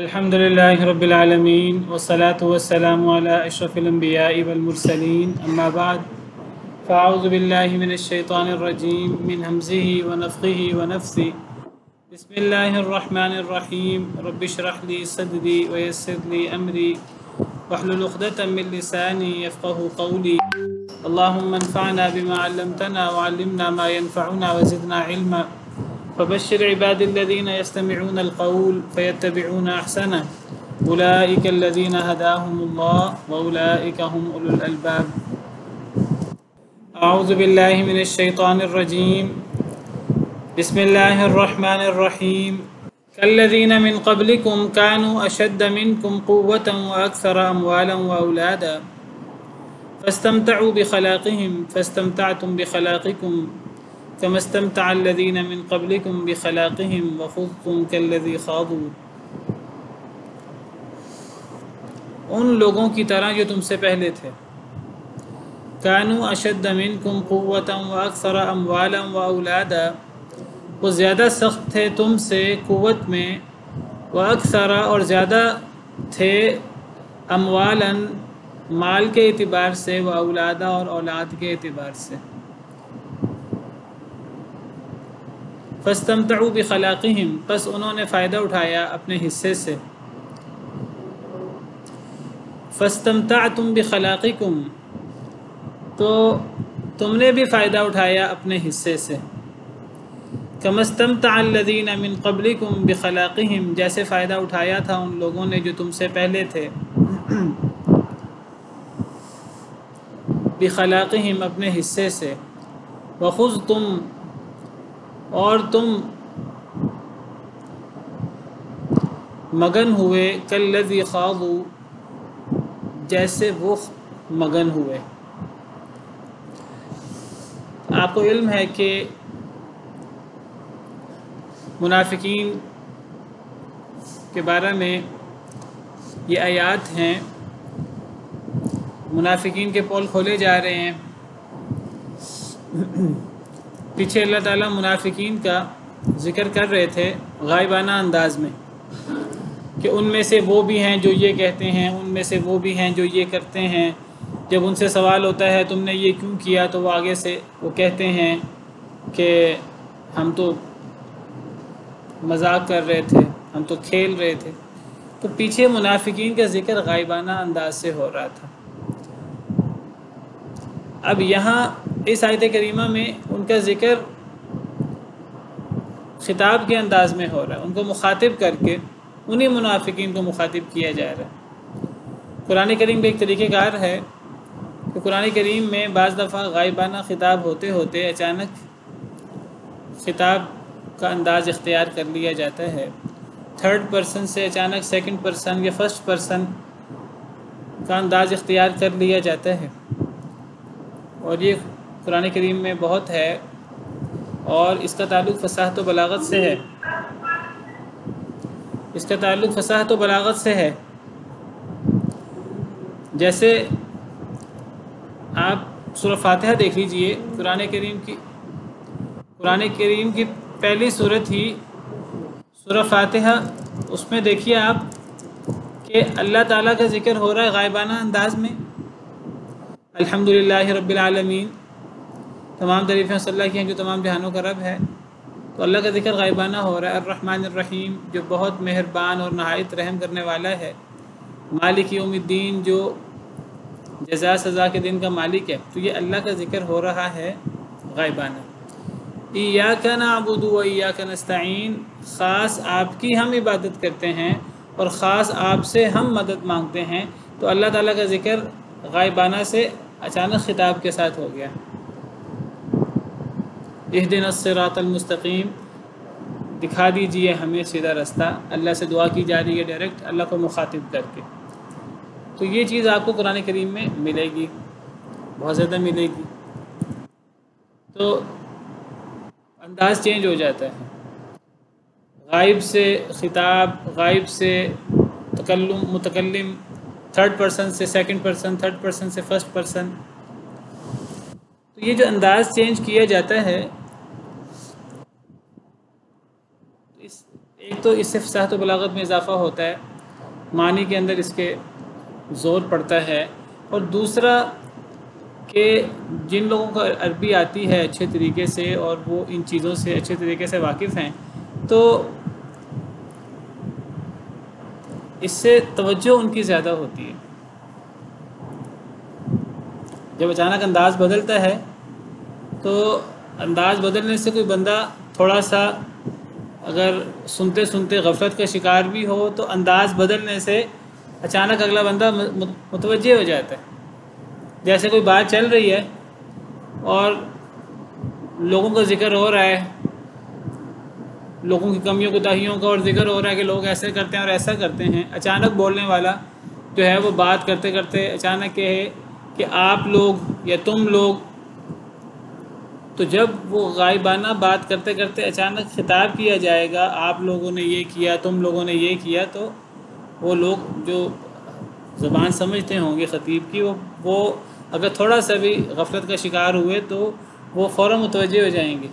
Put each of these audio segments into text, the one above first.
الحمد لله رب العالمين والصلاة والسلام على أشرف الأنبياء والمرسلين أما بعد فأعوذ بالله من الشيطان الرجيم من همزه ونفخه ونفثه بسم الله الرحمن الرحيم رب اشرح لي صدري ويسر لي أمري واحلل عقدة من لساني يفقه قولي اللهم انفعنا بما علمتنا وعلمنا ما ينفعنا وزدنا علما فبشر عباد الذين يستمعون القول فيتبعون أحسنه أولئك الذين هداهم الله وأولئك هم أولو الألباب أعوذ بالله من الشيطان الرجيم بسم الله الرحمن الرحيم كالذين من قبلكم كانوا أشد منكم قوة وأكثر أموالا وأولادا فاستمتعوا بخلاقهم فاستمتعتم بخلاقكم كما استمتع الذين من قبلكم بخلاقهم وخضتم كالذي خاضوا ان لوگوں کی طرح جو تم سے پہلے تھے كانوا اشد منكم قوة واكثر اموالا واولادا وہ زیادہ سخت تھے تم سے قوت میں واکثر اور زیادہ تھے اموالا مال کے اعتبار سے واولادا اور اولاد کے اعتبار سے فاستمتعوا بخلاقهم پس انہوں نے فائدہ اٹھایا اپنے حصے سے فاستمتعتم بخلاقکم تو تم نے بھی فائدہ اٹھایا اپنے حصے سے كما استمتع الذين من قبلكم بخلاقهم جیسے فائدہ اٹھایا تھا ان لوگوں نے جو تم سے پہلے تھے بخلاقهم اپنے حصے سے وخذتم اور تم مگن ہوئے کالذی خاضوا جیسے وہ مگن ہوئے۔ آپ کو علم ہے کہ منافقین کے بارے میں یہ آیات ہیں، منافقین کے پول کھولے جا رہے ہیں۔ پیچھے اللہ تعالیٰ منافقین کا ذکر کر رہے تھے غائبانہ انداز میں کہ ان میں سے وہ بھی ہیں جو یہ کہتے ہیں، ان میں سے وہ بھی ہیں جو یہ کرتے ہیں۔ جب ان سے سوال ہوتا ہے تم نے یہ کیوں کیا تو وہ آگے سے وہ کہتے ہیں کہ ہم تو مذاق کر رہے تھے، ہم تو کھیل رہے تھے۔ تو پیچھے منافقین کا ذکر غائبانہ انداز سے ہو رہا تھا۔ اب یہاں اس آیت کریمہ میں ان کا ذکر خطاب کے انداز میں ہو رہا ہے، ان کو مخاطب کر کے انہی منافقین کو مخاطب کیا جا رہا ہے۔ قرآن کریم کا ایک طریقہ کار ہے کہ قرآن کریم میں بعض دفعہ غائبانہ خطاب ہوتے ہوتے اچانک خطاب کا انداز اختیار کر لیا جاتا ہے، تھرڈ پرسن سے اچانک سیکنڈ پرسن یا فرسٹ پرسن کا انداز اختیار کر لیا جاتا ہے، اور یہ قرآن کریم میں بہت ہے، اور اس کا تعلق فصاحت و بلاغت سے ہے، اس کا تعلق فصاحت و بلاغت سے ہے۔ جیسے آپ سورہ فاتحہ دیکھ لیجئے، قرآن کریم کی پہلی سورت ہی سورہ فاتحہ، اس میں دیکھیے آپ کہ اللہ تعالیٰ کا ذکر ہو رہا ہے غائبانہ انداز میں۔ الحمدللہ رب العالمین، تمام تعریفیں صلی اللہ کی ہیں جو تمام جہانوں کا رب ہے، تو اللہ کا ذکر غائبانہ ہو رہا ہے۔ الرحمن الرحیم، جو بہت مہربان اور نہایت رحم کرنے والا ہے۔ مالک یوم الدین، جو جزا سزا کے دن کا مالک ہے۔ تو یہ اللہ کا ذکر ہو رہا ہے غائبانہ۔ ایاک نعبد و ایاک نستعین، خاص آپ کی ہم عبادت کرتے ہیں اور خاص آپ سے ہم مدد مانگتے ہیں۔ تو اللہ تعالیٰ کا ذکر غائبانہ سے اچانک خطاب کے ساتھ ہو گیا۔ اہدنا الصراط المستقیم، دکھا دیجئے ہمیں سیدھا رستہ، اللہ سے دعا کی جا رہی ہے ڈائریکٹ اللہ کو مخاطب کر کے۔ تو یہ چیز آپ کو قرآن کریم میں ملے گی، بہت زیادہ ملے گی۔ تو انداز چینج ہو جاتا ہے، غائب سے خطاب، غائب سے متکلم، تھرڈ پرسن سے سیکنڈ پرسن، تھرڈ پرسن سے فرسٹ پرسن۔ تو یہ جو انداز چینج کیا جاتا ہے، ایک تو اس سے فصاحت و بلاغت میں اضافہ ہوتا ہے، معنی کے اندر اس کے زور پڑتا ہے، اور دوسرا کہ جن لوگوں کو عربی آتی ہے اچھے طریقے سے اور وہ ان چیزوں سے اچھے طریقے سے واقف ہیں، تو اس سے توجہ ان کی زیادہ ہوتی ہے۔ جب اچانک انداز بدلتا ہے تو انداز بدلنے سے کوئی بندہ تھوڑا سا اگر سنتے سنتے غفلت کا شکار بھی ہو تو انداز بدلنے سے اچانک اگلا بندہ متوجہ ہو جاتا ہے۔ جیسے کوئی بات چل رہی ہے اور لوگوں کا ذکر ہو رہا ہے، لوگوں کی کمیوں کوتاہیوں کا اور ذکر ہو رہا ہے کہ لوگ ایسے کرتے ہیں اور ایسا کرتے ہیں، اچانک بولنے والا جو ہے وہ بات کرتے کرتے اچانک کہے کہ آپ لوگ یا تم لوگ، تو جب وہ غائبانہ بات کرتے کرتے اچانک خطاب کیا جائے گا آپ لوگوں نے یہ کیا، تم لوگوں نے یہ کیا، تو وہ لوگ جو زبان سمجھتے ہوں گے خطیب کی، وہ اگر تھوڑا سا بھی غفلت کا شکار ہوئے تو وہ فوراً متوجہ ہو جائیں گے۔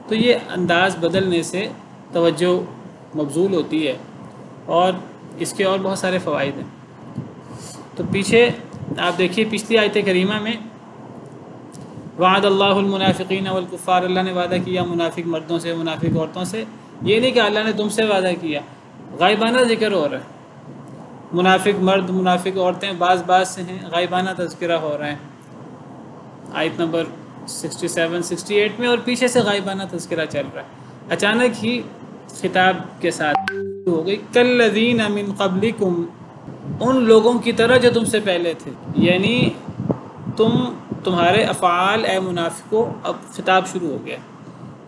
تو یہ انداز بدلنے سے توجہ مبذول ہوتی ہے، اور اس کے اور بہت سارے فوائد ہیں۔ تو پیچھے آپ دیکھیے پچھلی آیت کریمہ میں وعد اللہ المنافقین والکفار، اللہ نے وعدہ کیا منافق مردوں سے منافق عورتوں سے، یہ نہیں کہ اللہ نے تم سے وعدہ کیا، غائبانہ ذکر ہو رہا ہے، منافق مرد منافق عورتیں بعض سے ہیں، غائبانہ تذکرہ ہو رہا ہے آیت نمبر 67 68 میں، اور پیچھے سے غائبانہ تذکرہ چل رہا ہے۔ اچانک ہی خطاب کے ساتھ ہو گئی کالذین من قبلکم، ان لوگوں کی طرح جو تم سے پہلے تھے، یعنی تمہارے افعال اے منافقوں، اب خطاب شروع ہو گیا،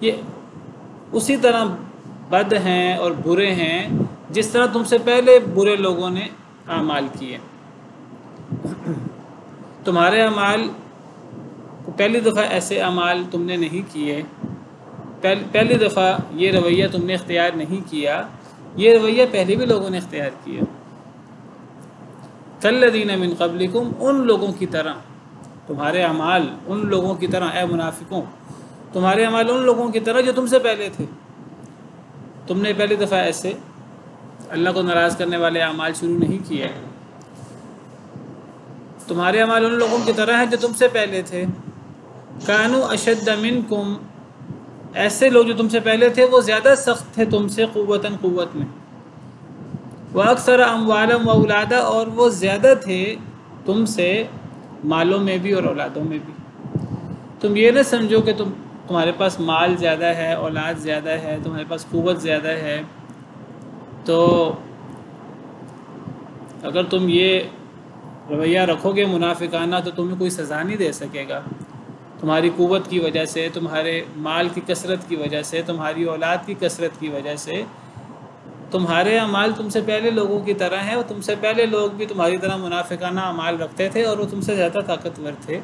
یہ اسی طرح بد ہیں اور برے ہیں جس طرح تم سے پہلے برے لوگوں نے اعمال کیے۔ تمہارے اعمال پہلی دفعہ ایسے اعمال تم نے نہیں کیے، پہلی دفعہ یہ رویہ تم نے اختیار نہیں کیا، یہ رویہ پہلے بھی لوگوں نے اختیار کیا۔ کالذین من قبلکم، ان لوگوں کی طرح، تمہارے اعمال ان لوگوں کی طرح اے منافقوں، تمہارے اعمال ان لوگوں کی طرح جو تم سے پہلے تھے، تم نے پہلی دفعہ ایسے اللہ کو ناراض کرنے والے اعمال شروع نہیں کیے، تمہارے اعمال ان لوگوں کی طرح ہیں جو تم سے پہلے تھے۔ کانوا اشد منکم، ایسے لوگ جو تم سے پہلے تھے وہ زیادہ سخت تھے تم سے قوتاً، قوت میں، واکثر اموالا واولادا، اور وہ زیادہ تھے تم سے مالوں میں بھی اور اولادوں میں بھی۔ تم یہ نہ سمجھو کہ تمہارے پاس مال زیادہ ہے، اولاد زیادہ ہے، تمہارے پاس قوت زیادہ ہے، تو اگر تم یہ رویہ رکھو گے منافقانہ تو تمہیں کوئی سزا نہیں دے سکے گا۔ تمہاری قوت کی وجہ سے، تمہارے مال کی کثرت کی وجہ سے، تمہاری اولاد کی کثرت کی وجہ سے، تمہارے اعمال تم سے پہلے لوگوں کی طرح ہیں، اور تم سے پہلے لوگ بھی تمہاری طرح منافقانہ اعمال رکھتے تھے، اور وہ تم سے زیادہ طاقتور تھے،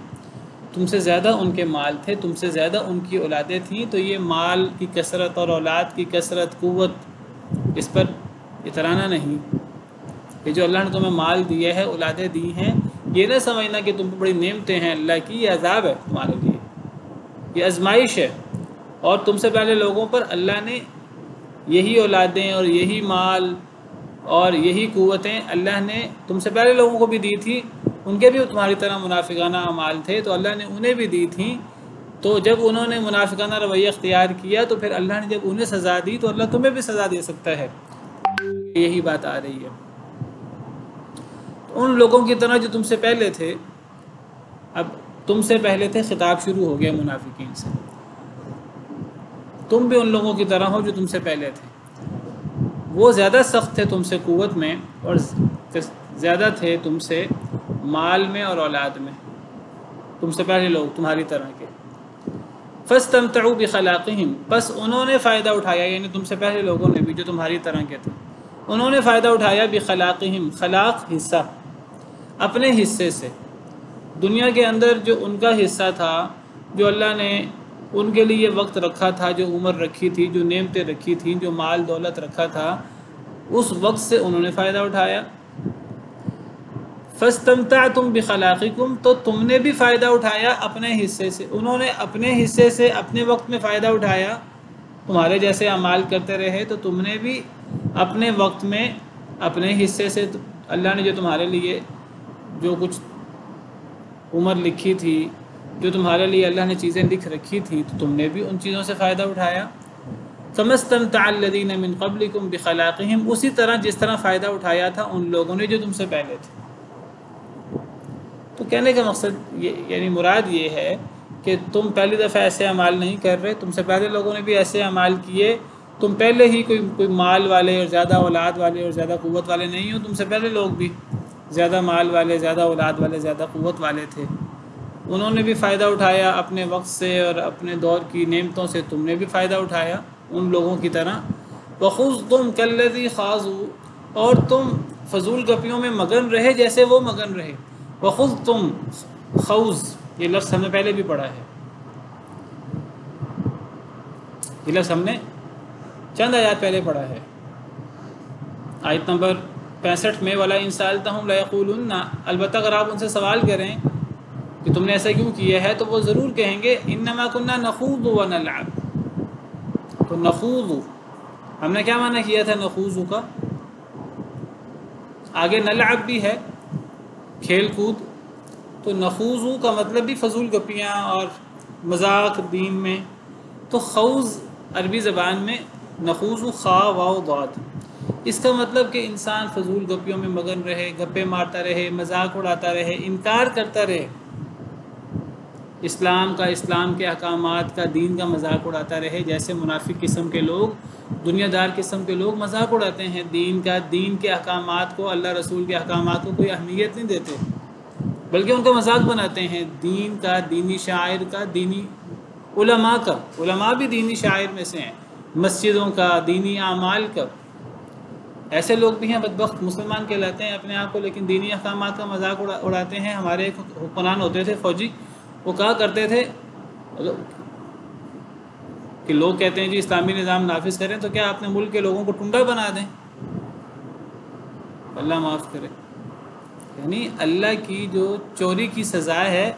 تم سے زیادہ ان کے مال تھے، تم سے زیادہ ان کی اولادیں تھیں۔ تو یہ مال کی کثرت اور اولاد کی کثرت، قوت، اس پر اترانا نہیں کہ جو اللہ نے تمہیں مال دیا ہے، اولادیں دی ہیں، یہ نہ سمجھنا کہ تم کو بڑی نعمتیں ہیں اللہ کی، یہ عذاب ہے تمہارے لیے، یہ آزمائش ہے۔ اور تم سے پہلے لوگوں پر اللہ نے یہی اولادیں اور یہی مال اور یہی قوتیں اللہ نے تم سے پہلے لوگوں کو بھی دی تھی، ان کے بھی تمہاری طرح منافقانہ اعمال تھے تو اللہ نے انہیں بھی دی تھیں۔ تو جب انہوں نے منافقانہ رویہ اختیار کیا تو پھر اللہ نے جب انہیں سزا دی تو اللہ تمہیں بھی سزا دے سکتا ہے، یہی بات آ رہی ہے۔ ان لوگوں کی طرح جو تم سے پہلے تھے، اب تم سے پہلے تھے خطاب شروع ہو گیا منافقین سے، تم بھی ان لوگوں کی طرح ہو جو تم سے پہلے تھے، وہ زیادہ سخت تھے تم سے قوت میں، اور زیادہ تھے تم سے مال میں اور اولاد میں، تم سے پہلے لوگ تمہاری طرح کے۔ فاستمتعوا بخلاقہم، بس انہوں نے فائدہ اٹھایا، یعنی تم سے پہلے لوگوں نے بھی جو تمہاری طرح کے تھے، انہوں نے فائدہ اٹھایا بخلاقہم، خلاق حصہ، اپنے حصے سے، دنیا کے اندر جو ان کا حصہ تھا، جو اللہ نے ان کے لیے وقت رکھا تھا، جو عمر رکھی تھی، جو نعمتیں رکھی تھیں، جو مال دولت رکھا تھا، اس وقت سے انہوں نے فائدہ اٹھایا۔ فاستمتعتم بخلاقکم، تو تم نے بھی فائدہ اٹھایا اپنے حصے سے، انہوں نے اپنے حصے سے اپنے وقت میں فائدہ اٹھایا، تمہارے جیسے اعمال کرتے رہے تو تم نے بھی اپنے وقت میں اپنے حصے سے اللہ نے جو تمہارے لیے جو کچھ عمر لکھی تھی، جو تمہارے لیے اللہ نے چیزیں لکھ رکھی تھی، تو تم نے بھی ان چیزوں سے فائدہ اٹھایا۔ كَمَا اسْتَمْتَعَ الَّذِينَ مِن قَبْلِكُمْ بِخَلَاقِهِمْ، اسی طرح جس طرح فائدہ اٹھایا تھا ان لوگوں نے جو تم سے پہلے تھے۔ تو کہنے کا مقصد یعنی مراد یہ ہے کہ تم پہلی دفعہ ایسے اعمال نہیں کر رہے، تم سے پہلے لوگوں نے بھی ایسے اعمال کیے۔ تم پہلے ہی کوئی مال والے اور زیادہ اولاد والے اور زیادہ قوت والے نہیں ہو، تم سے پہلے لوگ بھی زیادہ مال والے، زیادہ اولاد والے، زیادہ قوت والے تھے، انہوں نے بھی فائدہ اٹھایا اپنے وقت سے اور اپنے دور کی نعمتوں سے، تم نے بھی فائدہ اٹھایا ان لوگوں کی طرح۔ وَخُذْتُمْ كَالَّذِي خَاضُوا، اور تم فضول گپیوں میں مگن رہے جیسے وہ مگن رہے۔ وَخُذْتُمْ، خوض یہ لفظ ہم نے پہلے بھی پڑھا ہے، یہ لفظ ہم نے چند آیات پہلے پڑھا ہے، آیت نمبر 65 میں وَلَئِن سَأَلْتَهُمْ لَيَقُولُنَّ، البتہ اگر آپ ان سے سوال کریں کہ تم نے ایسا کیوں کیا ہے تو وہ ضرور کہیں گے انما كنا نخوض ونلعب۔ تو نخوض ہم نے کیا معنی کیا تھا نخوض کا؟ آگے نلعب بھی ہے کھیل کود، تو نخوض کا مطلب بھی فضول گپیاں اور مذاق دین میں۔ تو خوض عربی زبان میں نخوض خا واو ضاد، اس کا مطلب کہ انسان فضول گپیوں میں مگن رہے، گپے مارتا رہے، مذاق اڑاتا رہے، انکار کرتا رہے اسلام کا، اسلام کے احکامات کا، دین کا مذاق اڑاتا رہے، جیسے منافق قسم کے لوگ، دنیا دار قسم کے لوگ مذاق اڑاتے ہیں دین کا، دین کے احکامات کو، اللہ رسول کے احکامات کو کوئی اہمیت نہیں دیتے، بلکہ ان کا مذاق بناتے ہیں، دین کا، دینی شاعر کا، دینی علماء کا، علماء بھی دینی شاعر میں سے ہیں، مسجدوں کا، دینی اعمال کا۔ ایسے لوگ بھی ہیں بدبخت، مسلمان کہلاتے ہیں اپنے آپ کو، لیکن دینی احکامات کا مذاق اڑاتے ہیں۔ ہمارے ایک حکمران ہوتے تھے فوجی، وہ کہا کرتے تھے کہ لوگ کہتے ہیں جی اسلامی نظام نافذ کریں تو کیا اپنے ملک کے لوگوں کو ٹنڈا بنا دیں؟ اللہ معاف کرے، یعنی اللہ کی جو چوری کی سزا ہے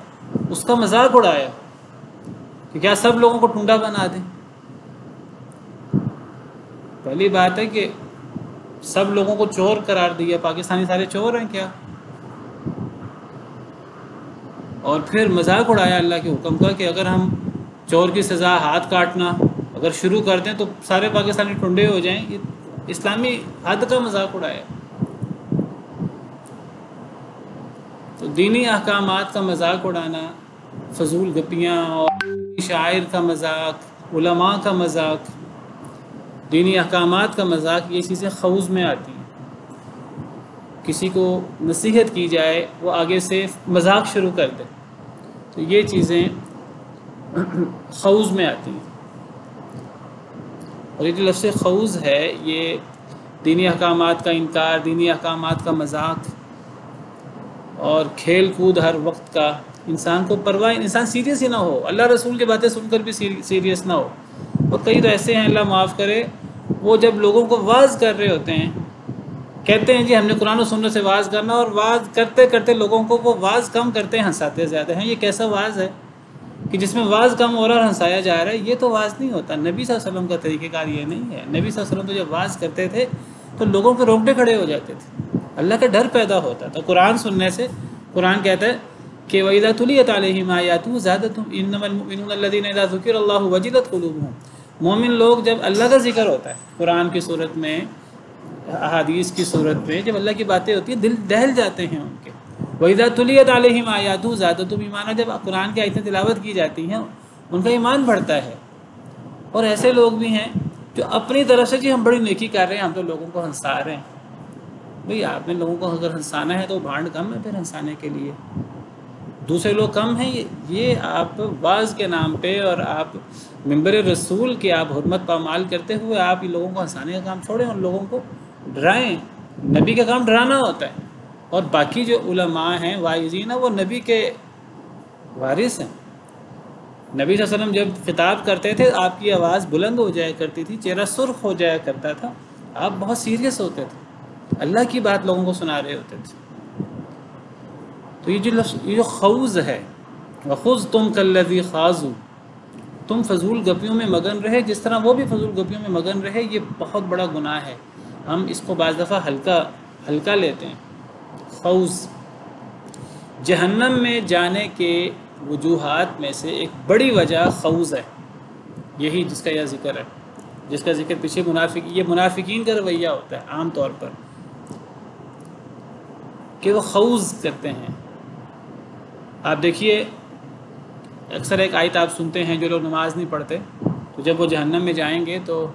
اس کا مذاق اڑایا کہ کیا سب لوگوں کو ٹنڈا بنا دیں؟ پہلی بات ہے کہ سب لوگوں کو چور قرار دیا، پاکستانی سارے چور ہیں کیا؟ اور پھر مذاق اڑایا اللہ کے حکم کا کہ اگر ہم چور کی سزا ہاتھ کاٹنا اگر شروع کر دیں تو سارے پاکستانی ٹنڈے ہو جائیں، یہ اسلامی حد کا مذاق اڑایا۔ تو دینی احکامات کا مذاق اڑانا، فضول گپیاں اور شاعر کا مذاق، علماء کا مذاق، دینی احکامات کا مذاق، یہ چیزیں خوض میں آتی ہیں۔ کسی کو نصیحت کی جائے وہ آگے سے مذاق شروع کر دے، تو یہ چیزیں خوض میں آتی ہیں۔ اور یہ جو لفظ خوض ہے یہ دینی احکامات کا انکار، دینی احکامات کا مذاق اور کھیل کود ہر وقت کا، انسان کو پرواہ، انسان سیریس ہی نہ ہو، اللہ رسول کی باتیں سن کر بھی سیریس نہ ہو۔ اور کئی تو ایسے ہیں اللہ معاف کرے، وہ جب لوگوں کو واعظ کر رہے ہوتے ہیں کہتے ہیں جی ہم نے قرآن و سنت سے واعظ کرنا، اور واعظ کرتے کرتے لوگوں کو وہ واعظ کم کرتے ہیں، ہنساتے زیادہ ہیں۔ یہ کیسا واعظ ہے کہ جس میں واعظ کم ہو رہا ہے اور ہنسایا جا رہا ہے؟ یہ تو واعظ نہیں ہوتا، نبی صلی اللہ علیہ وسلم کا طریقہ کار یہ نہیں ہے۔ نبی صلی اللہ علیہ وسلم تو جب واعظ کرتے تھے تو لوگوں کے رونگٹے کھڑے ہو جاتے تھے، اللہ کا ڈر پیدا ہوتا تھا قرآن سننے سے۔ قرآن کہتا ہے کہ وَإِذَا تُلِيَتْ عَلَيْهِمْ آيَاتُهُ زَادَتْهُمْ إِنَّمَا الْمُؤْمِنُونَ الَّذِينَ إِذَا ذُكِرَ اللَّهُ وَجِلَتْ قُلُوبُهُمْ، مومن لوگ جب اللہ کا ذکر ہوتا ہے قرآن کی صورت میں، احادیث کی صورت میں، جب اللہ کی باتیں ہوتی ہیں دل دہل جاتے ہیں ان کے۔ وَإِذَا تُلِيَتْ عَلَيْهِمْ آيَاتُهُ زَادَتْهُمْ ایمانا، جب قرآن کی آیتیں تلاوت کی جاتی ہیں ان کا ایمان بڑھتا ہے۔ اور ایسے لوگ بھی ہیں جو اپنی طرف سے جی ہم بڑی نیکی کر رہے ہیں، ہم تو لوگوں کو ہنسا رہے ہیں۔ بھئی آپ نے لوگوں کو اگر ہنسانا ہے تو بھانڈ کم ہے پھر ہنسانے کے لیے، دوسرے لوگ کم ہیں؟ یہ آپ واعظ کے نام پہ اور آپ منبر رسول کے آپ حرمت پامال کرتے ہوئے آپ ان لوگوں کو ہنسانے کا کام چھوڑیں، ان لوگوں کو ڈرائیں۔ نبی کا کام ڈرانا ہوتا ہے، اور باقی جو علماء ہیں واعظین ہیں وہ نبی کے وارث ہیں۔ نبی صلی اللہ علیہ وسلم جب خطاب کرتے تھے آپ کی آواز بلند ہو جایا کرتی تھی، چہرہ سرخ ہو جایا کرتا تھا، آپ بہت سیریس ہوتے تھے، اللہ کی بات لوگوں کو سنا رہے ہوتے تھے۔ تو یہ جو خوض ہے، وَخُذْتُمْ كَالَّذِي خَاضُوا، تم فضول گپیوں میں مگن رہے جس طرح وہ بھی فضول گپیوں میں مگن رہے، یہ بہت بڑا گناہ ہے۔ ہم اس کو بعض دفعہ ہلکا لیتے ہیں۔ خوض، جہنم میں جانے کے وجوہات میں سے ایک بڑی وجہ خوض ہے، یہی جس کا یہ ذکر ہے، جس کا ذکر پیچھے یہ منافقین کا رویہ ہوتا ہے عام طور پر کہ وہ خوض کرتے ہیں۔ آپ دیکھیے اکثر ایک آیت آپ سنتے ہیں، جو لوگ نماز نہیں پڑھتے تو جب وہ جہنم میں جائیں گے تو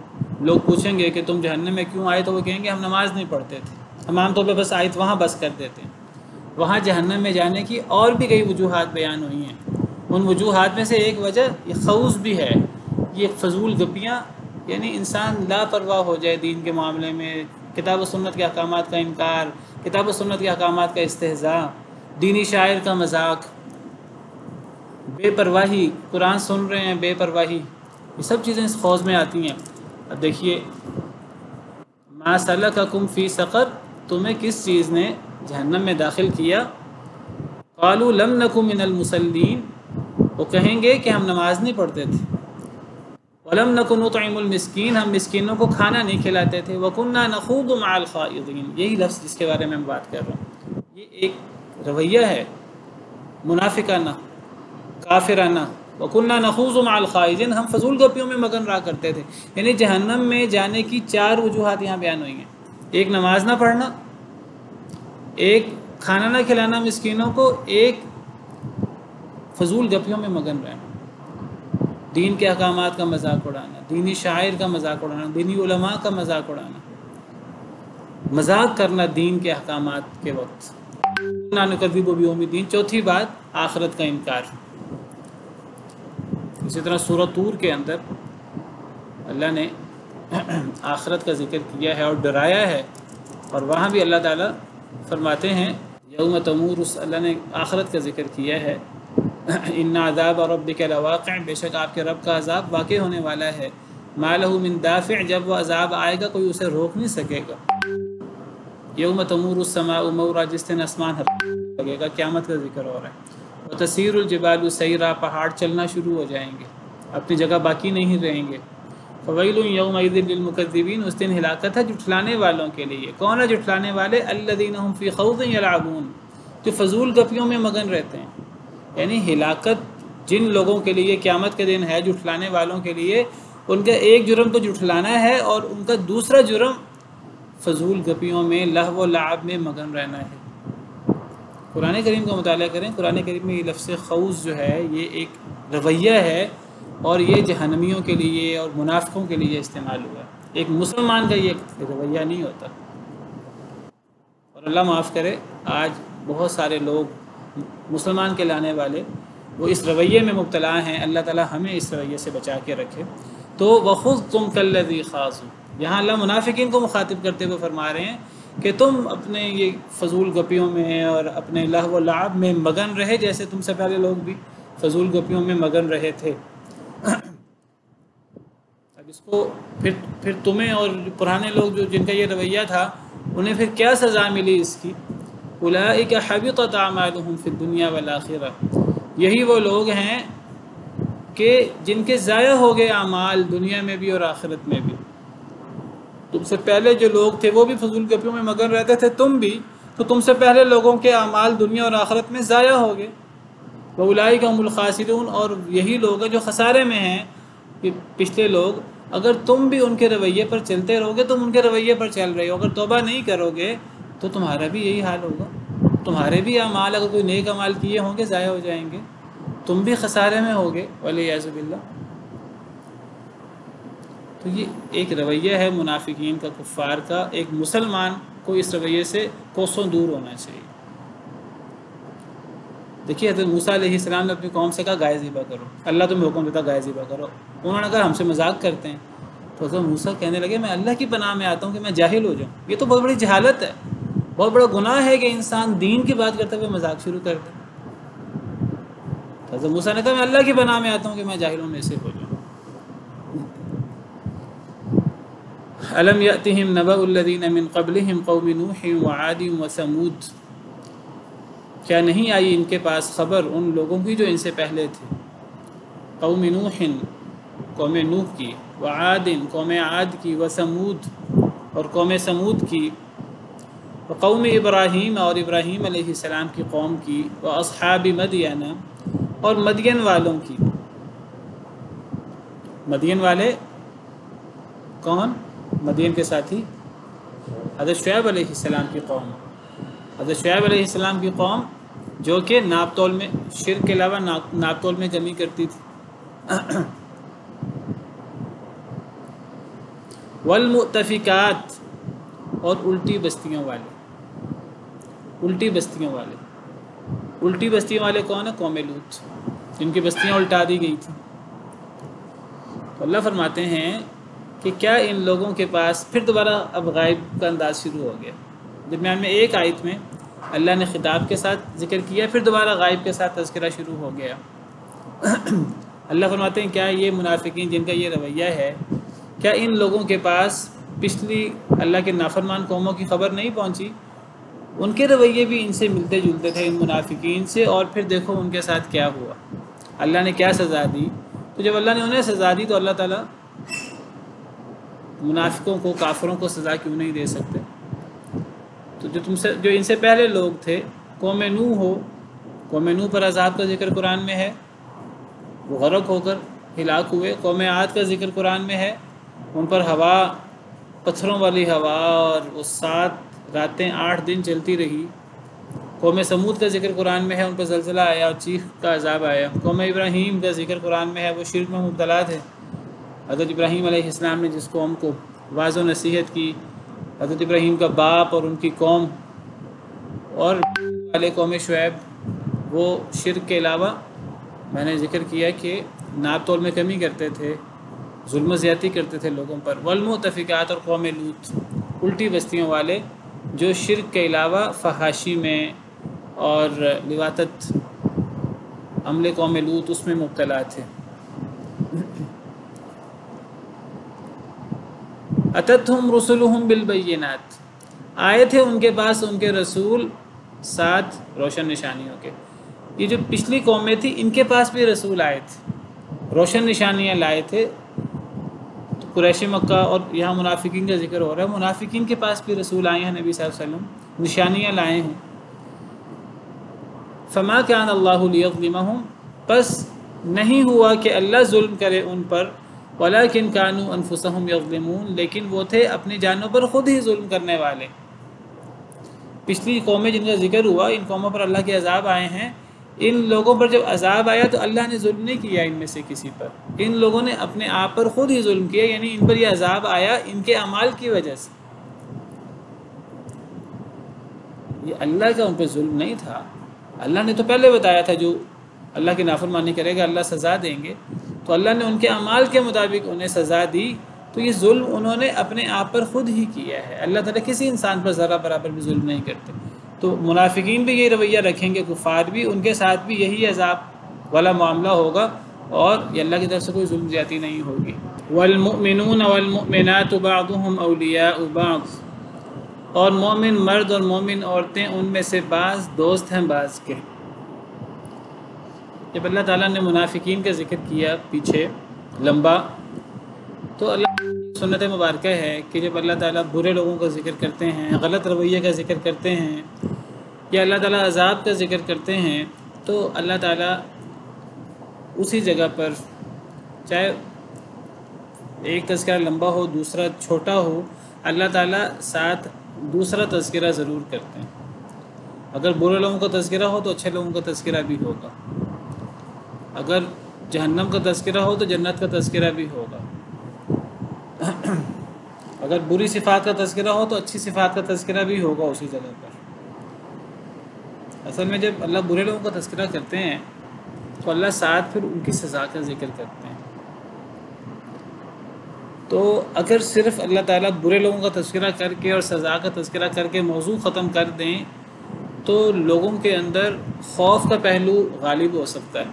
لوگ پوچھیں گے کہ تم جہنم میں کیوں آئے، تو وہ کہیں گے ہم نماز نہیں پڑھتے تھے۔ ہم عام طور پہ بس آیت وہاں بس کر دیتے ہیں۔ وہاں جہنم میں جانے کی اور بھی کئی وجوہات بیان ہوئی ہیں، ان وجوہات میں سے ایک وجہ یہ خوض بھی ہے، یہ فضول گپیاں، یعنی انسان لاپرواہ ہو جائے دین کے معاملے میں، کتاب و سنت کے احکامات کا انکار، کتاب و سنت کے احکامات کا استہزاء، دینی شاعر کا مذاق، بے پرواہی، قرآن سن رہے ہیں بے پرواہی، یہ سب چیزیں اس خوض میں آتی ہیں۔ اب دیکھیے ما سلککم فی سقر، تمہیں کس چیز نے جہنم میں داخل کیا؟ قالوا لم نک من المصلین، وہ کہیں گے کہ ہم نماز نہیں پڑھتے تھے۔ ولم نک نطعم المسکین، ہم مسکینوں کو کھانا نہیں کھلاتے تھے۔ وکنا نخوض مع الخائضین، یہی لفظ جس کے بارے میں بات کر رہا ہوں، یہ ایک رویہ ہے منافقانہ، کافرانہ۔ وَكُنَّا نَخُوضُ مَعَ الْخَائِضِينَ، ہم فضول گپیوں میں مگن رہا کرتے تھے۔ یعنی جہنم میں جانے کی 4 وجوہات یہاں بیان ہوئی ہیں، ایک نماز نہ پڑھنا، ایک کھانا نہ کھلانا مسکینوں کو، ایک فضول گپیوں میں مگن رہنا، دین کے احکامات کا مذاق اڑانا، دینی شاعر کا مذاق اڑانا، دینی علماء کا مذاق اڑانا، مذاق کرنا دین کے احکامات کے وقت۔ نَا نُكَذِّبُ بِيَوْمِ الدِّينِ، چوتھی بات آخرت کا انکار۔ اسی طرح سورہ طور کے اندر اللہ نے آخرت کا ذکر کیا ہے اور ڈرایا ہے، اور وہاں بھی اللہ تعالیٰ فرماتے ہیں یوم تمور، اللہ نے آخرت کا ذکر کیا ہے، ان عذاب ربک لواقع، بے شک آپ کے رب کا عذاب واقع ہونے والا ہے، ما لہ من دافع، جب وہ عذاب آئے گا کوئی اسے روک نہیں سکے گا۔ یوم تمور السماء مورا، جس دن آسمان لگے گا، قیامت کا ذکر ہو رہا ہے۔ وتسیر الجبال سیرا، پہاڑ چلنا شروع ہو جائیں گے، اپنی جگہ باقی نہیں رہیں گے۔ فویل یومئذ للمکذبین، اس دن ہلاکت ہے جھٹلانے والوں کے لیے۔ کون ہے جھٹلانے والے؟ الذین هم فی خوض یلعبون، جو فضول گپیوں میں مگن رہتے ہیں۔ یعنی ہلاکت جن لوگوں کے لیے قیامت کے دن ہے، جھٹلانے والوں کے لیے، ان کا ایک جرم تو جھٹلانا ہے، اور ان کا دوسرا جرم فضول گپیوں میں، لہو و لعب میں مگن رہنا ہے۔ قرآن کریم کا مطالعہ کریں، قرآن کریم میں یہ لفظ خوض جو ہے یہ ایک رویہ ہے، اور یہ جہنمیوں کے لیے اور منافقوں کے لیے استعمال ہوا ہے، ایک مسلمان کا یہ رویہ نہیں ہوتا۔ اور اللہ معاف کرے، آج بہت سارے لوگ مسلمان کے لانے والے وہ اس رویے میں مبتلا ہیں، اللہ تعالیٰ ہمیں اس رویے سے بچا کے رکھے۔ تو وَخُذْتُمْ كَالَّذِي خَاضُوا، یہاں اللہ منافقین کو مخاطب کرتے ہوئے فرما رہے ہیں کہ تم اپنے یہ فضول گپیوں میں اور اپنے لہو و لعب میں مگن رہے، جیسے تم سے پہلے لوگ بھی فضول گپیوں میں مگن رہے تھے۔ اب اس کو پھر تمہیں اور پرانے لوگ جن کا یہ رویہ تھا، انہیں پھر کیا سزا ملی اس کی؟ اولئک حبطت اعمالهم فی الدنیا والآخرہ، یہی وہ لوگ ہیں کہ جن کے ضائع ہو گئے اعمال دنیا میں بھی اور آخرت میں بھی۔ تم سے پہلے جو لوگ تھے وہ بھی فضول گپیوں میں مگن رہتے تھے، تم بھی، تو تم سے پہلے لوگوں کے اعمال دنیا اور آخرت میں ضائع ہو گئے۔ وَأُولَئِكَ هُمُ الْخَاسِرُونَ، اور یہی لوگ ہیں جو خسارے میں ہیں، کہ پچھلے لوگ۔ اگر تم بھی ان کے رویے پر چلتے رہو گے، تم ان کے رویے پر چل رہے ہو، اگر توبہ نہیں کرو گے تو تمہارا بھی یہی حال ہوگا، تمہارے بھی اعمال اگر کوئی نیک اعمال کیے ہوں گے ضائع ہو جائیں گے، تم بھی خسارے میں ہوگے، والعیاذ باللہ۔ تو یہ ایک رویہ ہے منافقین کا، کفار کا۔ ایک مسلمان کو اس رویے سے کوسوں دور ہونا چاہیے۔ دیکھیے حضرت موسیٰ علیہ السلام نے اپنی قوم سے کہا گائے ذبح کرو، اللہ تمہیں حکم دیتا گائے ذبح کرو، انہوں نے کہا ہم سے مذاق کرتے ہیں، تو حضرت موسیٰ کہنے لگے میں اللہ کی پناہ میں آتا ہوں کہ میں جاہل ہو جاؤں۔ یہ تو بہت بڑی جہالت ہے، بہت بڑا گناہ ہے کہ انسان دین کی بات کرتے ہوئے مذاق شروع کر دے۔ حضرت موسیٰ نے کہا میں اللہ کی پناہ میں آتا ہوں کہ میں جاہلوں میں سے ہو جاؤں۔ الم یأتہم نبأ الذین من قبلہم قوم نوح وعاد وثمود، کیا نہیں آئی ان کے پاس خبر ان لوگوں کی جو ان سے پہلے تھے، قوم نوح، قوم نوح کی، وعاد قوم عاد کی، وثمود اور قوم سمود کی، وقوم ابراہیم اور ابراہیم علیہ السلام کی قوم کی، واصحاب مدین اور مدین والوں کی۔ مدین والے کون؟ مدین کے ساتھی حضرت شعیب علیہ السلام کی قوم، حضرت شعیب علیہ السلام کی قوم جو کہ ناپ تول میں شرک کے علاوہ ناپ تول میں کمی کرتی تھی۔ والمؤتفقات اور الٹی بستیوں والے، الٹی بستیوں والے، الٹی بستیوں والے کون ہیں؟ قوم لوط، جن کی بستیاں الٹا دی گئی تھیں۔ تو اللہ فرماتے ہیں کہ کیا ان لوگوں کے پاس، پھر دوبارہ اب غائب کا انداز شروع ہو گیا۔ درمیان میں ایک آیت میں اللہ نے خطاب کے ساتھ ذکر کیا، پھر دوبارہ غائب کے ساتھ تذکرہ شروع ہو گیا۔ اللہ فرماتے ہیں کیا یہ منافقین جن کا یہ رویہ ہے، کیا ان لوگوں کے پاس پچھلی اللہ کے نافرمان قوموں کی خبر نہیں پہنچی؟ ان کے رویے بھی ان سے ملتے جلتے تھے، ان منافقین سے، اور پھر دیکھو ان کے ساتھ کیا ہوا، اللہ نے کیا سزا دی۔ تو جب اللہ نے انہیں سزا دی تو اللہ تعالیٰ منافقوں کو، کافروں کو سزا کیوں نہیں دے سکتے؟ تو جو ان سے پہلے لوگ تھے، قوم نوح ہو، قوم نوح پر عذاب کا ذکر قرآن میں ہے، وہ غرق ہو کر ہلاک ہوئے۔ قوم عاد کا ذکر قرآن میں ہے، ان پر ہوا، پتھروں والی ہوا، اور وہ 7 راتیں 8 دن چلتی رہی۔ قوم سمود کا ذکر قرآن میں ہے، ان پر زلزلہ آیا اور چیخ کا عذاب آیا۔ قوم ابراہیم کا ذکر قرآن میں ہے، وہ شرک میں مبتلا تھے۔ حضرت ابراہیم علیہ السلام نے جس قوم کو واعظ و نصیحت کی، حضرت ابراہیم کا باپ اور ان کی قوم، اور والے قوم شعیب، وہ شرک کے علاوہ میں نے ذکر کیا کہ ناپ تول میں کمی کرتے تھے، ظلم و زیادتی کرتے تھے لوگوں پر۔ والمؤتفقات اور قوم لوط، الٹی بستیوں والے جو شرک کے علاوہ فحاشی میں اور لواطت، عمل قوم لوط اس میں مبتلا تھے۔ اتتہم رسلہم بالبینات، آئے تھے ان کے پاس ان کے رسول 7 روشن نشانیوں کے۔ یہ جو پچھلی قومیں تھیں ان کے پاس بھی رسول آئے تھے، روشن نشانیاں لائے تھے۔ تو قریش مکہ اور یہاں منافقین کا ذکر ہو رہا ہے، منافقین کے پاس بھی رسول آئے ہیں، نبی صلی اللہ علیہ وسلم نشانیاں لائے ہیں۔ فما کان اللہ لیظلمہم، پس نہیں ہوا کہ اللہ ظلم کرے ان پر، ولکن کانوا انفسہم یظلمون، لیکن وہ تھے اپنی جانوں پر خود ہی ظلم کرنے والے۔ پچھلی قومیں جن کا ذکر ہوا، ان قوموں پر اللہ کے عذاب آئے ہیں، ان لوگوں پر جب عذاب آیا تو اللہ نے ظلم نہیں کیا ان میں سے کسی پر، ان لوگوں نے اپنے آپ پر خود ہی ظلم کیا، یعنی ان پر یہ عذاب آیا ان کے اعمال کی وجہ سے۔ یہ اللہ کا ان پہ ظلم نہیں تھا، اللہ نے تو پہلے بتایا تھا جو اللہ کی نافرمانی کرے گا اللہ سزا دیں گے، تو اللہ نے ان کے اعمال کے مطابق انہیں سزا دی، تو یہ ظلم انہوں نے اپنے آپ پر خود ہی کیا ہے۔ اللہ تعالیٰ کسی انسان پر ذرہ برابر بھی ظلم نہیں کرتے۔ تو منافقین بھی یہی رویہ رکھیں گے، کفار بھی، ان کے ساتھ بھی یہی عذاب والا معاملہ ہوگا، اور یہ اللہ کی طرف سے کوئی ظلم زیادتی نہیں ہوگی۔ والمؤمنون والمؤمنات بعضهم اولیاء بعض، اور مومن مرد اور مومن عورتیں ان میں سے بعض دوست ہیں بعض کے۔ جب اللہ تعالیٰ نے منافقین کا ذکر کیا پیچھے لمبا، تو اللہ کی سنت مبارکہ ہے کہ جب اللہ تعالیٰ برے لوگوں کا ذکر کرتے ہیں، غلط رویے کا ذکر کرتے ہیں، یا اللہ تعالیٰ عذاب کا ذکر کرتے ہیں، تو اللہ تعالیٰ اسی جگہ پر، چاہے ایک تذکرہ لمبا ہو دوسرا چھوٹا ہو، اللہ تعالیٰ ساتھ دوسرا تذکرہ ضرور کرتے ہیں۔ اگر برے لوگوں کا تذکرہ ہو تو اچھے لوگوں کا تذکرہ بھی ہوگا، اگر جہنم کا تذکرہ ہو تو جنت کا تذکرہ بھی ہوگا، اگر بری صفات کا تذکرہ ہو تو اچھی صفات کا تذکرہ بھی ہوگا اسی جگہ پر۔ اصل میں جب اللہ برے لوگوں کا تذکرہ کرتے ہیں تو اللہ ساتھ پھر ان کی سزا کا ذکر کرتے ہیں۔ تو اگر صرف اللہ تعالیٰ برے لوگوں کا تذکرہ کر کے اور سزا کا تذکرہ کر کے موضوع ختم کر دیں تو لوگوں کے اندر خوف کا پہلو غالب ہو سکتا ہے،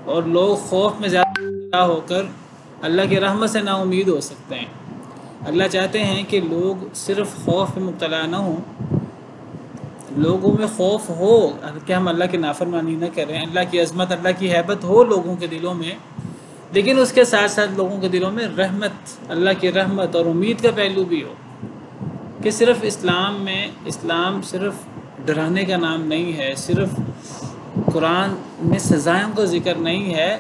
اور لوگ خوف میں زیادہ مبتلا ہو کر اللہ کی رحمت سے نا امید ہو سکتے ہیں۔ اللہ چاہتے ہیں کہ لوگ صرف خوف میں مبتلا نہ ہوں، لوگوں میں خوف ہو کہ ہم اللہ کی نافرمانی نہ کریں، اللہ کی عظمت، اللہ کی ہیبت ہو لوگوں کے دلوں میں، لیکن اس کے ساتھ ساتھ لوگوں کے دلوں میں رحمت، اللہ کی رحمت اور امید کا پہلو بھی ہو، کہ صرف اسلام صرف ڈرانے کا نام نہیں ہے، صرف قرآن میں سزائوں کا ذکر نہیں ہے،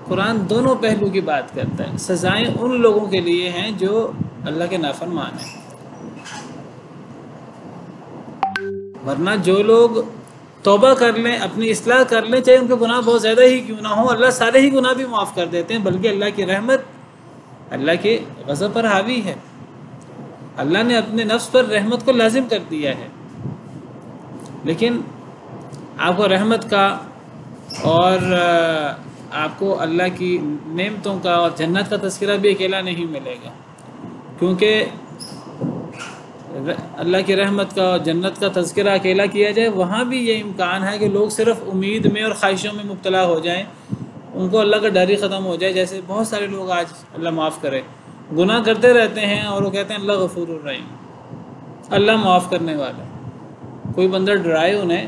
قرآن دونوں پہلو کی بات کرتا ہے۔ سزائیں ان لوگوں کے لیے ہیں جو اللہ کے نافرمان ہیں، ورنہ جو لوگ توبہ کر لیں، اپنی اصلاح کر لیں، چاہے ان کے گناہ بہت زیادہ ہی کیوں نہ ہوں، اللہ سارے ہی گناہ بھی معاف کر دیتے ہیں، بلکہ اللہ کی رحمت اللہ کے غضب پر حاوی ہے۔ اللہ نے اپنے نفس پر رحمت کو لازم کر دیا ہے، لیکن آپ کو رحمت کا اور آپ کو اللہ کی نعمتوں کا اور جنت کا تذکرہ بھی اکیلا نہیں ملے گا، کیونکہ اللہ کی رحمت کا اور جنت کا تذکرہ اکیلا کیا جائے، وہاں بھی یہ امکان ہے کہ لوگ صرف امید میں اور خواہشوں میں مبتلا ہو جائیں، ان کو اللہ کا ڈر ہی ختم ہو جائے۔ جیسے بہت سارے لوگ آج، اللہ معاف کرے، گناہ کرتے رہتے ہیں اور وہ کہتے ہیں اللہ غفور الرحیم، اللہ معاف کرنے والا ہے۔ کوئی بندہ ڈرائے انہیں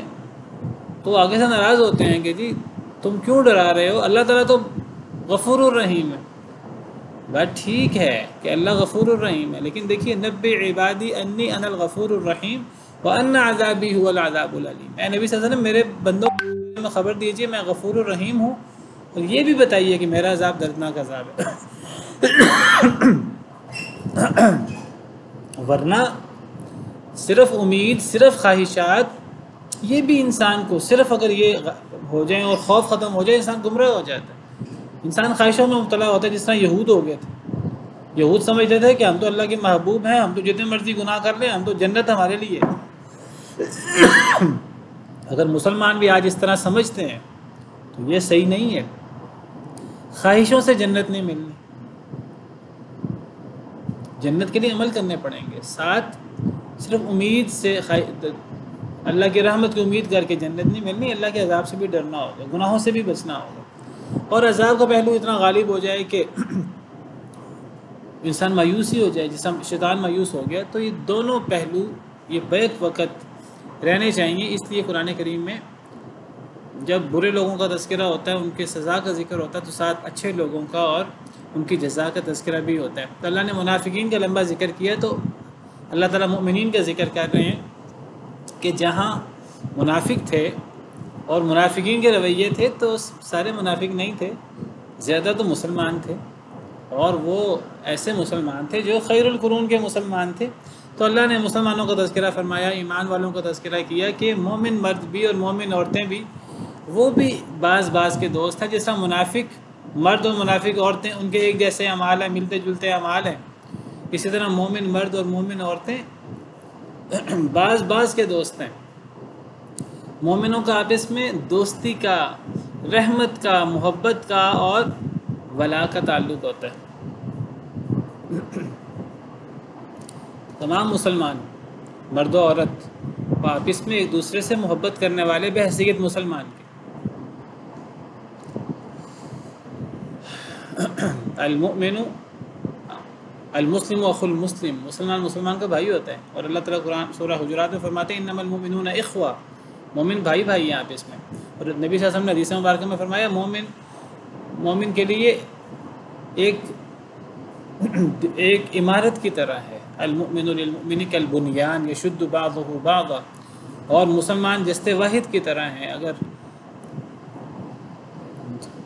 تو آگے سے ناراض ہوتے ہیں کہ جی تم کیوں ڈرا رہے ہو، اللہ تعالیٰ تو غفور الرحیم ہے۔ بات ٹھیک ہے کہ اللہ غفور الرحیم ہے، لیکن دیکھیے نبئ عبادی انی انا الغفور الرحیم وان عذابی هو العذاب العلیم، اے نبی صلی اللہ علیہ وسلم میرے بندوں میں خبر دیجیے میں غفور الرحیم ہوں، اور یہ بھی بتائیے کہ میرا عذاب دردناک عذاب ہے۔ ورنہ صرف امید، صرف خواہشات، یہ بھی انسان کو صرف اگر یہ ہو جائیں اور خوف ختم ہو جائے، انسان گمراہ ہو جاتا ہے، انسان خواہشوں میں مبتلا ہوتا ہے، جس طرح یہود ہو گئے تھے۔ یہود سمجھتے تھے کہ ہم تو اللہ کے محبوب ہیں، ہم تو جتنے مرضی گناہ کر لیں، ہم تو جنت ہمارے لیے۔ اگر مسلمان بھی آج اس طرح سمجھتے ہیں تو یہ صحیح نہیں ہے، خواہشوں سے جنت نہیں ملنی، جنت کے لیے عمل کرنے پڑیں گے، ساتھ صرف امید سے اللہ کی رحمت کی امید کر کے جنت نہیں ملنی، اللہ کے عذاب سے بھی ڈرنا ہوگا، گناہوں سے بھی بچنا ہوگا، اور عذاب کا پہلو اتنا غالب ہو جائے کہ انسان مایوس ہی ہو جائے، جس شیطان مایوس ہو گیا، تو یہ دونوں پہلو یہ بیک وقت رہنے چاہیے۔ اس لیے قرآن کریم میں جب برے لوگوں کا تذکرہ ہوتا ہے، ان کے سزا کا ذکر ہوتا ہے، تو ساتھ اچھے لوگوں کا اور ان کی جزا کا تذکرہ بھی ہوتا ہے۔ تو اللہ نے منافقین کا لمبا ذکر کیا، تو اللہ تعالیٰ مؤمنین کا ذکر کر رہے ہیں کہ جہاں منافق تھے اور منافقین کے رویے تھے، تو سارے منافق نہیں تھے، زیادہ تو مسلمان تھے، اور وہ ایسے مسلمان تھے جو خیر القرون کے مسلمان تھے۔ تو اللہ نے مسلمانوں کا تذکرہ فرمایا، ایمان والوں کا تذکرہ کیا کہ مومن مرد بھی اور مومن عورتیں بھی، وہ بھی بعض کے دوست ہیں، جس طرح منافق مرد اور منافق عورتیں ان کے ایک جیسے اعمال ہیں، ملتے جلتے اعمال ہیں، اسی طرح مومن مرد اور مومن عورتیں بعض کے دوست ہیں۔ مومنوں کا آپس میں دوستی کا، رحمت کا، محبت کا اور ولا کا تعلق ہوتا ہے۔ تمام مسلمان مرد و عورت آپس میں ایک دوسرے سے محبت کرنے والے بحیثیت مسلمان کے۔ المؤمن المسلم اخو المسلم، مسلمان کا بھائی ہوتا ہے، اور اللہ تعالیٰ قرآن سورہ حجرات میں فرماتے ہیں انما المؤمنون اخوہ، مومن بھائی ہیں آپس میں۔ اور نبی صلی اللہ علیہ وسلم نے حدیث مبارکہ میں فرمایا مومن کے لیے ایک عمارت کی طرح ہے، المؤمن للمؤمن کالبنیان یشد بعضہ بعضا، اور مسلمان جسد واحد کی طرح ہیں۔ اگر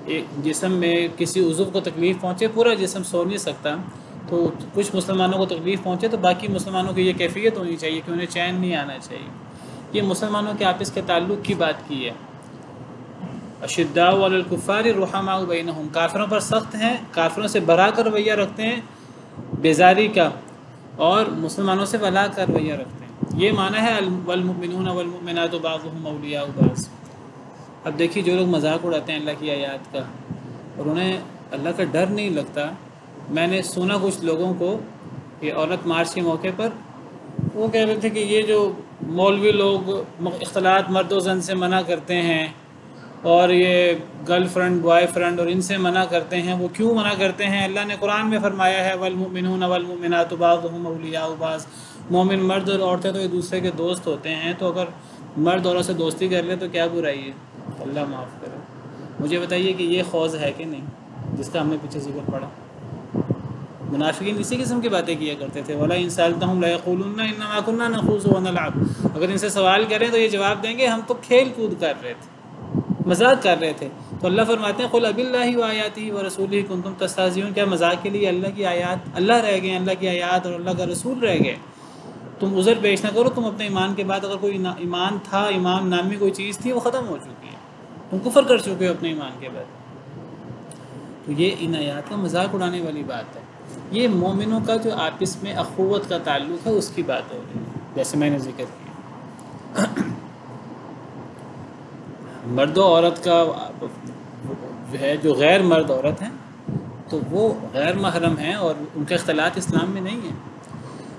ایک جسم میں کسی عضو کو تکلیف پہنچے، پورا جسم سو نہیں سکتا، تو کچھ مسلمانوں کو تکلیف پہنچے تو باقی مسلمانوں کی یہ کیفیت ہونی چاہیے کہ انہیں چین نہیں آنا چاہیے۔ یہ مسلمانوں کے آپس کے تعلق کی بات کی ہے۔ اشداء علی الکفار رحماء بینہم، کافروں پر سخت ہیں، کافروں سے برا کر رویہ رکھتے ہیں، بیزاری کا، اور مسلمانوں سے ولا کا رویہ رکھتے ہیں۔ یہ معنی ہے والمؤمنون والمؤمنات بعضهم اولیاء بعض۔ اب دیکھیے جو لوگ مذاق اڑاتے ہیں اللہ کی آیات کا اور انہیں اللہ کا ڈر نہیں لگتا، میں نے سنا کچھ لوگوں کو کہ عورت مارچ کے موقع پر وہ کہہ رہے تھے کہ یہ جو مولوی لوگ اختلاط مرد و زن سے منع کرتے ہیں اور یہ گرل فرینڈ بوائے فرینڈ اور ان سے منع کرتے ہیں، وہ کیوں منع کرتے ہیں؟ اللہ نے قرآن میں فرمایا ہے والمؤمنون والمؤمنات بعضهم اولیاء بعض، مومن مرد اور عورتیں تو ایک دوسرے کے دوست ہوتے ہیں، تو اگر مرد عورت سے دوستی کر لے تو کیا برائی ہے؟ اللہ معاف کرے۔ مجھے بتائیے کہ یہ خوض ہے کہ نہیں؟ جس کا ہم نے پیچھے ذکر پڑھا. منافقین اسی قسم کی باتیں کیا کرتے تھے. وَلَا إِن سَأَلْتَهُمْ لَيَقُولُنَّ إِنَّمَا كُنَّا نَخُوضُ وَنَلْعَبُ. اگر ان سے سوال کریں تو یہ جواب دیں گے ہم تو کھیل کود کر رہے تھے، مذاق کر رہے تھے. تو اللہ فرماتے ہیں قُلْ أَبِاللَّهِ وَآيَاتِهِ وَرَسُولِهِ كُنتُمْ تَسْتَهْزِئُونَ. کیا مذاق کے لیے اللہ کی آیات اللہ رہ گئے، اللہ کی آیات اور اللہ کا رسول رہ گئے؟ تم عذر پیش نہ کرو. تم اپنے ایمان کے بعد اگر کوئی ایمان تھا، ایمان نامی کوئی چیز تھی، وہ ختم ہو چکی ہے. تم کفر کر چکے ہو اپنے ایمان کے بعد. تو یہ ان آیات کا مذاق اڑانے والی بات ہے. یہ مومنوں کا جو آپس میں اخوت کا تعلق ہے اس کی بات ہو رہی ہے، جیسے میں نے ذکر کیا. مرد و عورت کا جو ہے، جو غیر مرد عورت ہیں تو وہ غیر محرم ہیں اور ان کا اختلاط اسلام میں نہیں ہے.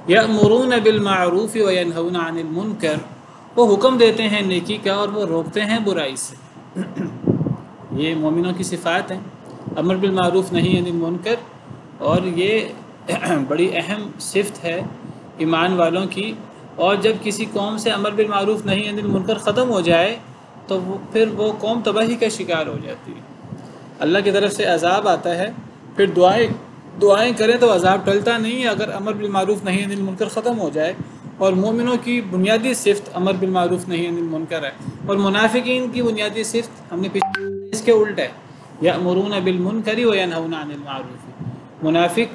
یأمرون بالمعروف وینہون عن المنکر. وہ حکم دیتے ہیں نیکی کا اور وہ روکتے ہیں برائی سے. یہ مومنوں کی صفات ہیں، امر بالمعروف نہیں عن المنکر. اور یہ بڑی اہم صفت ہے ایمان والوں کی. اور جب کسی قوم سے امر بالمعروف نہیں عن المنکر ختم ہو جائے تو پھر وہ قوم تباہی کا شکار ہو جاتی ہے. اللہ کی طرف سے عذاب آتا ہے، پھر دعائیں کریں تو عذاب ٹلتا نہیں ہے اگر امر بالمعروف نہیں عن المنکر ختم ہو جائے. اور مومنوں کی بنیادی صفت امر بالمعروف نہیں عن المنکر ہے. اور منافقین کی بنیادی صفت ہم نے اس کے الٹ ہے، یأمرون بالمنکر وینہون عن المعروف. منافق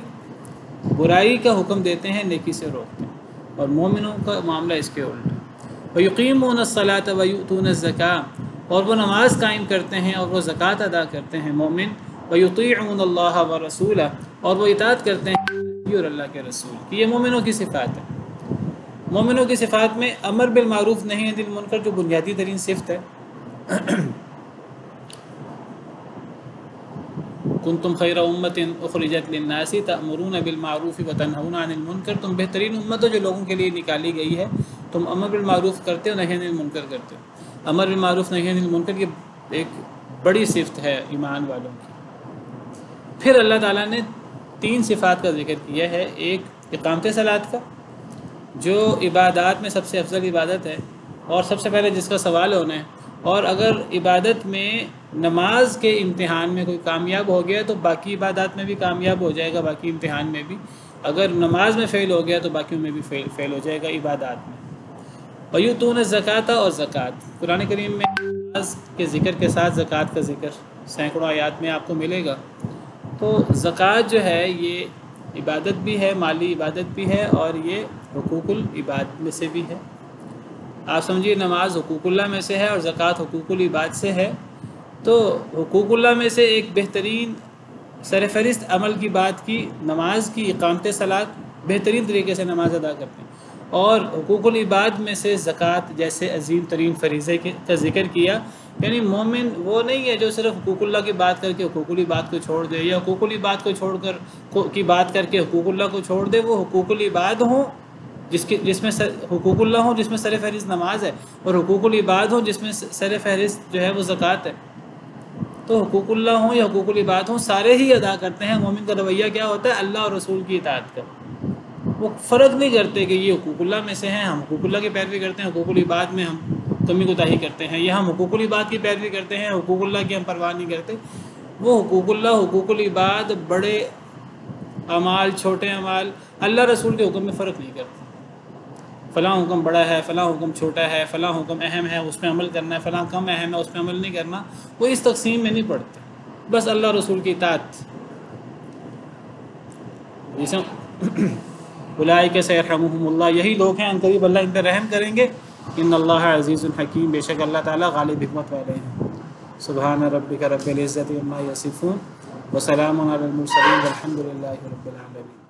برائی کا حکم دیتے ہیں، نیکی سے روکتے ہیں. اور مومنوں کا معاملہ اس کے الٹ ہے. وَيُقِيمُونَ الصَّلَاةَ وَيُؤْتُونَ الزَّكَاةَ. اور وہ نماز قائم کرتے ہیں اور وہ زکوٰۃ ادا کرتے ہیں مومن. وَيُطِيعُونَ اللَّهَ وَرَسُولَهُ. اور وہ اطاعت کرتے ہیں اور اللہ کے رسول کی. یہ مومنوں کی صفات ہے. مومنوں کی صفات میں امر بالمعروف نہیں عن المنکر جو بنیادی ترین صفت ہے. کنتم خیر امت اخرجت للناس تأمرون بالمعروف وتنہون عن المنکر. تم بہترین امت ہو جو لوگوں کے لیے نکالی گئی ہے. تم امر بالمعروف کرتے ہو، نہی عن المنکر کرتے ہو. امر بالمعروف نہی عن المنکر یہ ایک بڑی صفت ہے ایمان والوں کی. پھر اللہ تعالیٰ نے 3 صفات کا ذکر کیا ہے. ایک اقامت صلاۃ کا جو عبادات میں سب سے افضل عبادت ہے اور سب سے پہلے جس کا سوال ہونا ہے. اور اگر عبادت میں نماز کے امتحان میں کوئی کامیاب ہو گیا تو باقی عبادات میں بھی کامیاب ہو جائے گا، باقی امتحان میں بھی. اگر نماز میں فیل ہو گیا تو باقیوں میں بھی فیل ہو جائے گا عبادات میں. وَيُؤْتُونَ الزَّكَاةَ. اور زکوٰۃ. قرآن کریم میں نماز کے ذکر کے ساتھ زکوٰۃ کا ذکر سینکڑوں آیات میں آپ کو ملے گا. تو زکوٰۃ جو ہے یہ عبادت بھی ہے، مالی عبادت بھی ہے اور یہ حقوق العباد میں سے بھی ہے. آپ سمجھیے نماز حقوق اللہ میں سے ہے اور زکوٰۃ حقوق العباد سے ہے. تو حقوق اللہ میں سے ایک بہترین سرفہرست عمل کی بات کی نماز کی، اقامت صلاۃ. بہترین طریقے سے نماز ادا کرتے ہیں. اور حقوق العباد میں سے زکوٰۃ جیسے عظیم ترین فریضے کا ذکر کیا. یعنی مومن وہ نہیں ہے جو صرف حقوق اللہ کی بات کر کے حقوق العباد کو چھوڑ دے، یا حقوق العباد کو چھوڑ کر کے حقوق اللہ کو چھوڑ دے. وہ حقوق العباد ہوں جس میں حقوق اللہ ہوں جس میں سر فہرست نماز ہے، اور حقوق العباد ہوں جس میں سر فہرست جو ہے وہ زکوٰۃ ہے. تو حقوق اللہ ہوں یا حقوق العباد ہوں سارے ہی ادا کرتے ہیں. مومن کا رویہ کیا ہوتا ہے؟ اللہ اور رسول کی اطاعت کا. وہ فرق نہیں کرتے کہ یہ حقوق اللہ میں سے ہیں، ہم حقوق اللہ کی پیروی کرتے ہیں، حقوق العباد میں ہم کمی کوتاہی کرتے ہیں، یا ہم حقوق العباد کی پیروی کرتے ہیں، حقوق اللہ کی ہم پرواہ نہیں کرتے. وہ حقوق اللہ، حقوق العباد، بڑے اعمال، چھوٹے اعمال، اللہ رسول کے حکم میں فرق نہیں کرتے. فلاں حکم بڑا ہے، فلاں حکم چھوٹا ہے، فلاں حکم اہم ہے اس میں عمل کرنا ہے، فلاں کم اہم ہے اس میں عمل نہیں کرنا. وہ اس تقسیم میں نہیں پڑھتے، بس اللہ رسول کی اطاعت. اولئک سیرحمہم اللہ. یہی لوگ ہیں ان قریب اللہ ان پہ رحم کریں گے. ان اللہ عزیز الحکیم. بے شک اللہ تعالیٰ غالب حکمت والے ہیں. سبحان ربک رب العزت عما یصفون وسلام علی المرسلین والحمد للہ رب العالمین.